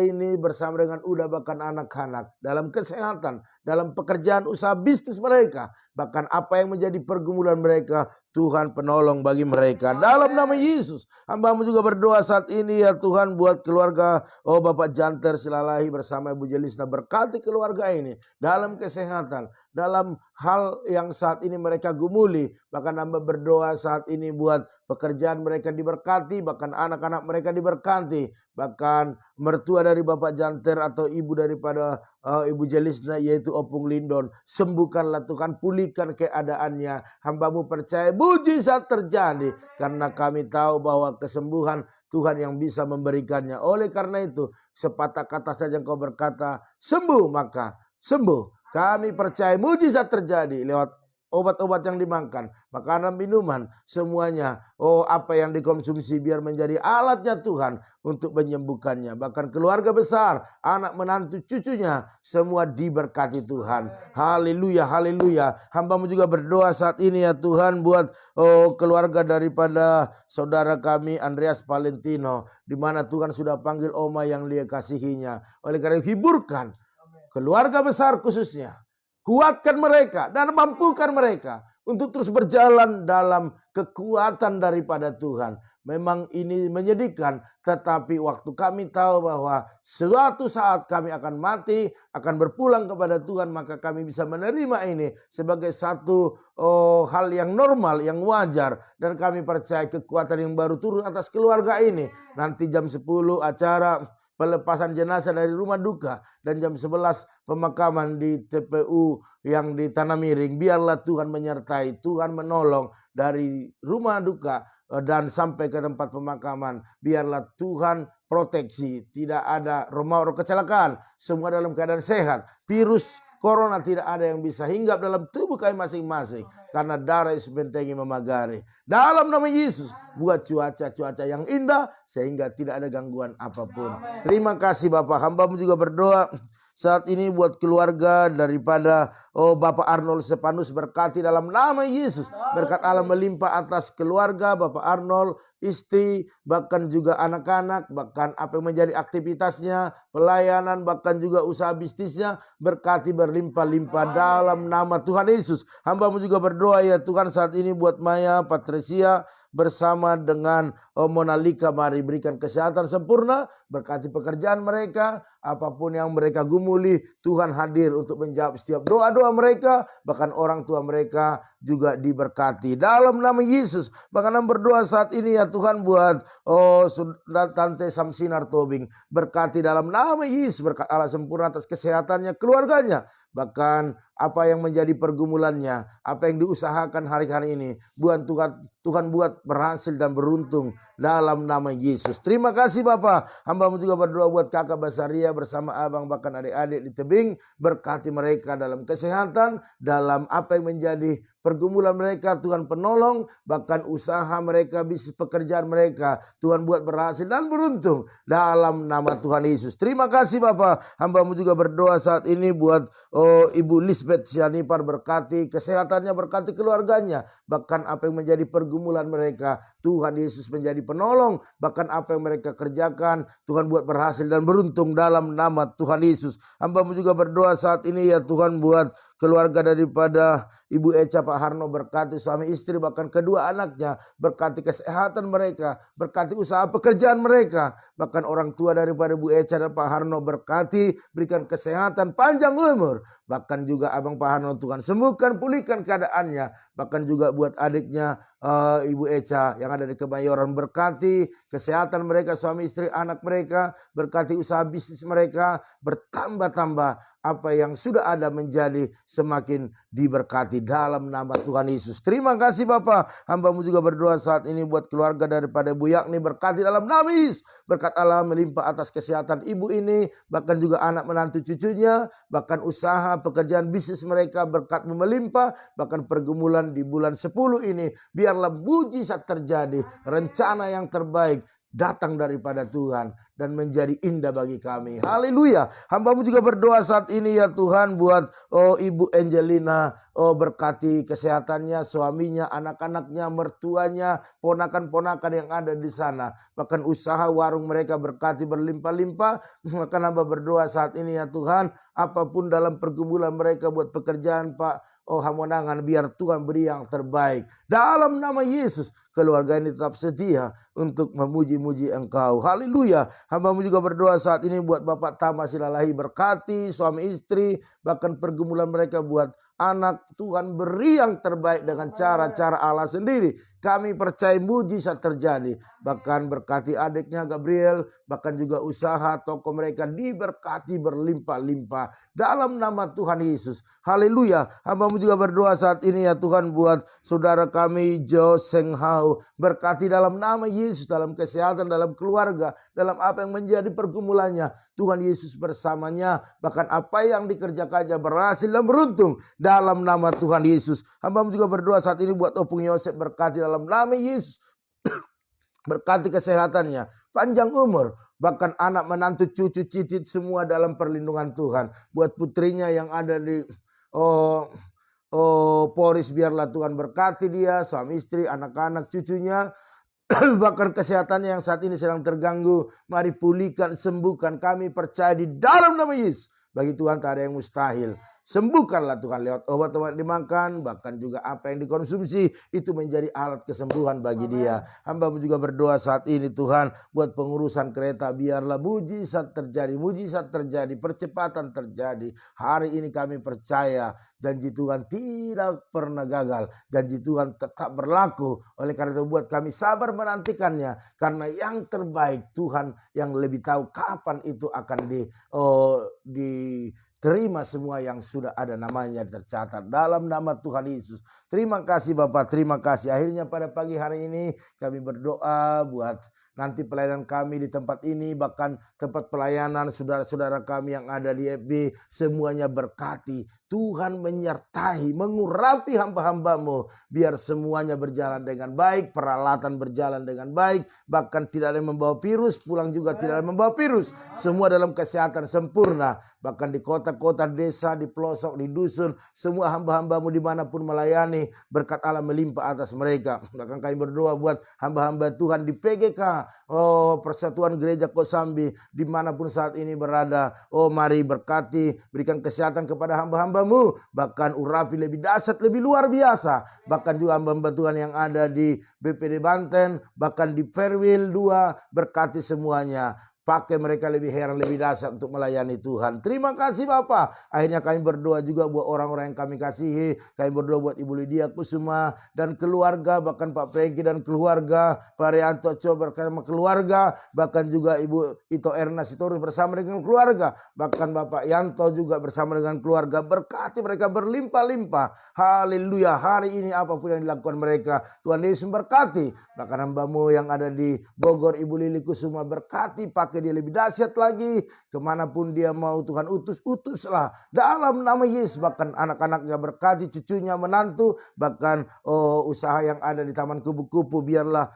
ini bersama dengan Uda bahkan anak-anak. Dalam kesehatan, dalam pekerjaan usaha bisnis mereka. Bahkan apa yang menjadi pergumulan mereka, Tuhan penolong bagi mereka. Dalam nama Yesus. Hambamu juga berdoa saat ini ya Tuhan buat keluarga Bapak Janter Silalahi bersama Ibu Jelisna. Berkati keluarga ini dalam kesehatan. Dalam hal yang saat ini mereka gumuli. Bahkan hamba berdoa saat ini buat pekerjaan mereka diberkati. Bahkan anak-anak mereka diberkati. Bahkan mertua dari Bapak Janter atau ibu daripada Ibu Jelisna yaitu Opung Lindon. Sembuhkanlah Tuhan, pulihkan keadaannya. Hambamu percaya mujizat terjadi. Karena kami tahu bahwa kesembuhan Tuhan yang bisa memberikannya. Oleh karena itu sepatah kata saja Engkau berkata sembuh maka sembuh. Kami percaya mujizat terjadi lewat obat-obat yang dimakan, makanan, minuman, semuanya. Apa yang dikonsumsi biar menjadi alatnya Tuhan untuk menyembuhkannya. Bahkan keluarga besar, anak menantu cucunya, semua diberkati Tuhan. Haleluya, haleluya. Hambamu juga berdoa saat ini ya Tuhan buat keluarga daripada saudara kami Andreas Valentino. Di mana Tuhan sudah panggil Oma yang Dia kasihinya. Oleh karena itu hiburkan keluarga besar khususnya. Kuatkan mereka dan mampukan mereka untuk terus berjalan dalam kekuatan daripada Tuhan. Memang ini menyedihkan, tetapi waktu kami tahu bahwa suatu saat kami akan mati, akan berpulang kepada Tuhan, maka kami bisa menerima ini sebagai satu hal yang normal, yang wajar. Dan kami percaya kekuatan yang baru turun atas keluarga ini. Nanti jam 10 acara pelepasan jenazah dari rumah duka. Dan jam 11 pemakaman di TPU yang di Tanah Miring. Biarlah Tuhan menyertai, Tuhan menolong dari rumah duka dan sampai ke tempat pemakaman. Biarlah Tuhan proteksi. Tidak ada rumah kecelakaan. Semua dalam keadaan sehat. Virus Corona tidak ada yang bisa hinggap dalam tubuh kami masing-masing. Karena darah Yesus bentengi memagari. Dalam nama Yesus, buat cuaca yang indah sehingga tidak ada gangguan apapun. Terima kasih Bapak. Hambamu juga berdoa saat ini buat keluarga daripada Bapak Arnold Sepanus. Berkati dalam nama Yesus. Berkat Allah melimpah atas keluarga Bapak Arnold, istri, bahkan juga anak-anak, bahkan apa yang menjadi aktivitasnya, pelayanan, bahkan juga usaha bisnisnya. Berkati berlimpah-limpah dalam nama Tuhan Yesus. Hambamu juga berdoa ya Tuhan saat ini buat Maya, Patricia, bersama dengan Monalika. Mari berikan kesehatan sempurna. Berkati pekerjaan mereka. Apapun yang mereka gumuli, Tuhan hadir untuk menjawab setiap doa-doa mereka. Bahkan orang tua mereka juga diberkati. Dalam nama Yesus. Bahkan berdoa saat ini ya Tuhan buat Tante Samsinar Tobing. Berkati dalam nama Yesus. Berkat Allah sempurna atas kesehatannya, keluarganya. Bahkan apa yang menjadi pergumulannya, apa yang diusahakan hari-hari ini, Tuhan buat berhasil dan beruntung dalam nama Yesus. Terima kasih Bapak. Hambamu juga berdoa buat kakak Basaria bersama abang bahkan adik-adik di tebing. Berkati mereka dalam kesehatan, dalam apa yang menjadi pergumulan mereka, Tuhan penolong. Bahkan usaha mereka, bisnis pekerjaan mereka, Tuhan buat berhasil dan beruntung dalam nama Tuhan Yesus. Terima kasih Bapak. Hambamu juga berdoa saat ini buat Ibu Lisbeth Lisbeth Sianipar, berkati kesehatannya, berkati keluarganya. Bahkan apa yang menjadi pergumulan mereka, Tuhan Yesus menjadi penolong. Bahkan apa yang mereka kerjakan, Tuhan buat berhasil dan beruntung dalam nama Tuhan Yesus. Hamba-Mu juga berdoa saat ini ya Tuhan, buat keluarga daripada Ibu Echa, Pak Harno, berkati suami istri, bahkan kedua anaknya, berkati kesehatan mereka, berkati usaha pekerjaan mereka, bahkan orang tua daripada Ibu Echa dan Pak Harno, berkati, berikan kesehatan, panjang umur, bahkan juga Abang Pak Harno, Tuhan sembuhkan, pulihkan keadaannya, bahkan juga buat adiknya Ibu Echa yang ada di Kemayoran, berkati kesehatan mereka, suami istri, anak mereka, berkati usaha bisnis mereka, bertambah-tambah, apa yang sudah ada menjadi semakin diberkati dalam nama Tuhan Yesus. Terima kasih Bapa. Hamba-Mu juga berdoa saat ini buat keluarga daripada Bu Yakni, berkati dalam nama Yesus. Berkat Allah melimpah atas kesehatan ibu ini, bahkan juga anak menantu cucunya, bahkan usaha pekerjaan bisnis mereka, berkat-Mu melimpah, bahkan pergumulan di bulan 10 ini, biarlah mujizat terjadi, rencana yang terbaik datang daripada Tuhan dan menjadi indah bagi kami. Haleluya. Hamba-Mu juga berdoa saat ini ya Tuhan buat Ibu Angelina, berkati kesehatannya, suaminya, anak-anaknya, mertuanya, ponakan-ponakan yang ada di sana. Bahkan usaha warung mereka berkati berlimpah-limpah. Maka hamba berdoa saat ini ya Tuhan, apapun dalam pergumulan mereka buat pekerjaan Pak Hamonangan, biar Tuhan beri yang terbaik. Dalam nama Yesus, keluarga ini tetap setia untuk memuji-muji Engkau. Haleluya. Hamba-Mu juga berdoa saat ini buat Bapak Tama Silalahi, berkati suami istri, bahkan pergumulan mereka buat anak. Tuhan beri yang terbaik dengan cara-cara Allah sendiri. Kami percaya mujizat terjadi. Bahkan berkati adiknya Gabriel, bahkan juga usaha toko mereka diberkati berlimpah-limpah dalam nama Tuhan Yesus. Haleluya. Hamba-Mu juga berdoa saat ini ya Tuhan buat saudara kami Jo Seng Hao, berkati dalam nama Yesus, dalam kesehatan, dalam keluarga, dalam apa yang menjadi pergumulannya. Tuhan Yesus bersamanya, bahkan apa yang dikerjakannya berhasil dan beruntung dalam nama Tuhan Yesus. Hamba-Mu juga berdoa saat ini buat Opung Yosef, berkati dalam nama Yesus. Berkati kesehatannya, panjang umur, bahkan anak menantu cucu cicit semua dalam perlindungan Tuhan. Buat putrinya yang ada di Poris, biarlah Tuhan berkati dia, suami istri, anak-anak, cucunya. Bahkan kesehatannya yang saat ini sedang terganggu, mari pulihkan, sembuhkan. Kami percaya di dalam nama Yesus, bagi Tuhan tak ada yang mustahil. Sembuhkanlah Tuhan lewat obat-obat dimakan, bahkan juga apa yang dikonsumsi itu menjadi alat kesembuhan bagi dia. Hamba-Mu juga berdoa saat ini Tuhan buat pengurusan kereta, biarlah mujizat terjadi, percepatan terjadi. Hari ini kami percaya janji Tuhan tidak pernah gagal, janji Tuhan tetap berlaku. Oleh karena itu buat kami sabar menantikannya, karena yang terbaik Tuhan yang lebih tahu kapan itu akan terima semua yang sudah ada namanya tercatat dalam nama Tuhan Yesus. Terima kasih Bapak, terima kasih. Akhirnya pada pagi hari ini kami berdoa buat nanti pelayanan kami di tempat ini, bahkan tempat pelayanan saudara-saudara kami yang ada di FB, semuanya berkati. Tuhan menyertai, mengurapi hamba-hamba-Mu, biar semuanya berjalan dengan baik, peralatan berjalan dengan baik, bahkan tidak ada yang membawa virus, pulang juga tidak ada yang membawa virus. Semua dalam kesehatan sempurna, bahkan di kota-kota, desa, di pelosok, di dusun, semua hamba-hamba-Mu dimanapun melayani, berkat Allah melimpah atas mereka. Bahkan kami berdoa buat hamba-hamba Tuhan di PGK, Persatuan Gereja Kosambi, dimanapun saat ini berada. Mari berkati, berikan kesehatan kepada hamba-hamba-Mu, bahkan urapi lebih dahsyat, lebih luar biasa. Bahkan juga hamba-hamba Tuhan yang ada di BPD Banten, bahkan di Fairwheel 2, berkati semuanya. Pakai mereka lebih heran, lebih dahsyat untuk melayani Tuhan. Terima kasih Bapak. Akhirnya kami berdoa juga buat orang-orang yang kami kasihi. Kami berdoa buat Ibu Lydia Kusuma dan keluarga, bahkan Pak Peggy dan keluarga, Pak Rianto bersama keluarga, bahkan juga Ibu Ito Erna Sitorus bersama dengan keluarga, bahkan Bapak Yanto juga bersama dengan keluarga. Berkati mereka berlimpah-limpah. Haleluya. Hari ini apapun yang dilakukan mereka, Tuhan Yesus berkati. Bahkan hamba-Mu yang ada di Bogor, Ibu Lili Kusuma, berkati, pakai pakai dia lebih dahsyat lagi. Kemanapun dia mau Tuhan utuslah. Dalam nama Yesus, bahkan anak-anaknya berkati, cucunya, menantu, bahkan usaha yang ada di Taman Kupu-Kupu, biarlah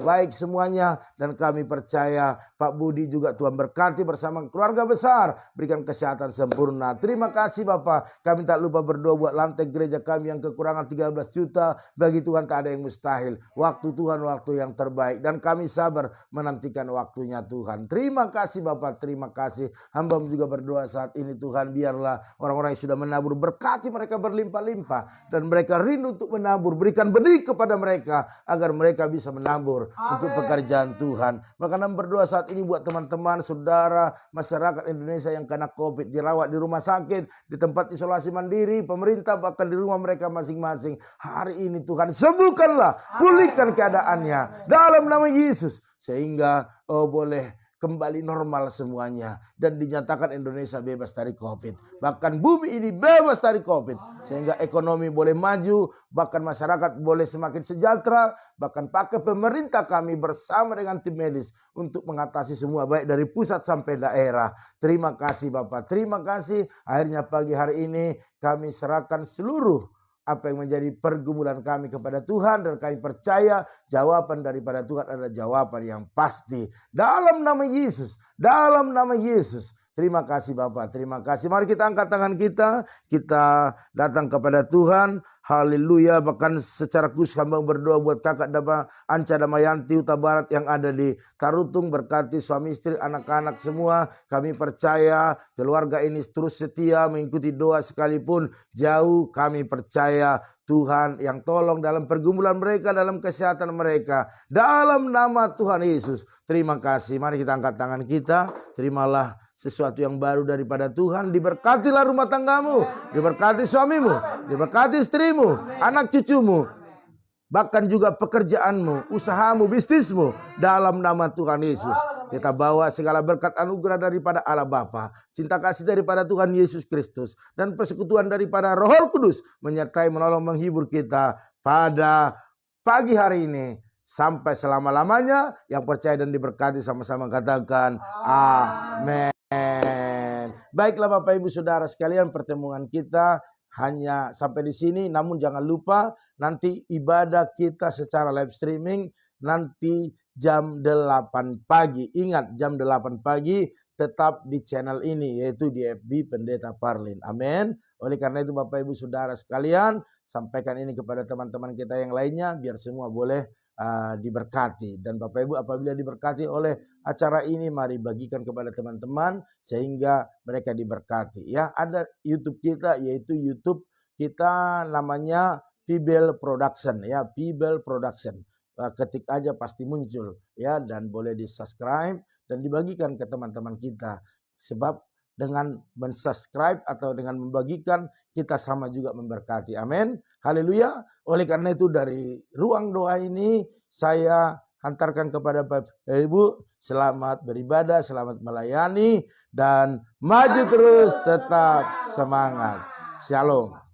baik semuanya. Dan kami percaya Pak Budi juga Tuhan berkati bersama keluarga besar, berikan kesehatan sempurna. Terima kasih Bapak. Kami tak lupa berdoa buat lantai gereja kami yang kekurangan 13 juta. Bagi Tuhan tak ada yang mustahil. Waktu Tuhan waktu yang terbaik, dan kami sabar menantikan waktunya Tuhan. Terima kasih Bapak, terima kasih. Hamba juga berdoa saat ini Tuhan, biarlah orang-orang yang sudah menabur, berkati mereka berlimpah-limpah, dan mereka rindu untuk menabur. Berikan benih kepada mereka agar mereka bisa menabur. Amen. Untuk pekerjaan Tuhan. Maka hamba berdoa saat ini buat teman-teman, saudara, masyarakat Indonesia yang kena COVID, dirawat di rumah sakit, di tempat isolasi mandiri, pemerintah bahkan di rumah mereka masing-masing. Hari ini Tuhan sembuhkanlah, pulihkan keadaannya dalam nama Yesus, sehingga boleh kembali normal semuanya, dan dinyatakan Indonesia bebas dari COVID. Bahkan bumi ini bebas dari COVID, sehingga ekonomi boleh maju, bahkan masyarakat boleh semakin sejahtera. Bahkan pakai pemerintah kami bersama dengan tim medis untuk mengatasi semua, baik dari pusat sampai daerah. Terima kasih Bapak, terima kasih. Akhirnya pagi hari ini kami serahkan seluruh apa yang menjadi pergumulan kami kepada Tuhan, dan kami percaya jawaban daripada Tuhan adalah jawaban yang pasti. Dalam nama Yesus, dalam nama Yesus. Terima kasih Bapak, terima kasih. Mari kita angkat tangan kita datang kepada Tuhan. Haleluya. Bahkan secara khusus hamba berdoa buat kakak Anca Damayanti Huta Barat yang ada di Tarutung. Berkati suami istri, anak-anak semua. Kami percaya keluarga ini terus setia mengikuti doa sekalipun jauh. Kami percaya Tuhan yang tolong dalam pergumulan mereka, dalam kesehatan mereka. Dalam nama Tuhan Yesus. Terima kasih. Mari kita angkat tangan kita. Terimalah sesuatu yang baru daripada Tuhan. Diberkatilah rumah tanggamu, diberkati suamimu, diberkati istrimu, anak cucumu, bahkan juga pekerjaanmu, usahamu, bisnismu. Dalam nama Tuhan Yesus, kita bawa segala berkat anugerah daripada Allah Bapa, cinta kasih daripada Tuhan Yesus Kristus, dan persekutuan daripada Roh Kudus menyertai, menolong, menghibur kita pada pagi hari ini sampai selama-lamanya. Yang percaya dan diberkati sama-sama katakan amin. Baiklah Bapak Ibu Saudara sekalian, pertemuan kita hanya sampai di sini. Namun jangan lupa nanti ibadah kita secara live streaming nanti jam 8 pagi. Ingat, jam 8 pagi tetap di channel ini, yaitu di FB Pendeta Parlin. Amin. Oleh karena itu Bapak Ibu Saudara sekalian, sampaikan ini kepada teman-teman kita yang lainnya biar semua boleh diberkati. Dan Bapak Ibu apabila diberkati oleh acara ini, mari bagikan kepada teman-teman sehingga mereka diberkati. Ya, ada YouTube kita, yaitu YouTube kita namanya Pibel Production, ya, Pibel Production. Ketik aja pasti muncul, ya, dan boleh di-subscribe dan dibagikan ke teman-teman kita. Sebab dengan mensubscribe atau dengan membagikan, kita sama juga memberkati. Amin. Haleluya. Oleh karena itu dari ruang doa ini saya hantarkan kepada Bapak Ibu, selamat beribadah, selamat melayani, dan maju terus, tetap semangat. Shalom.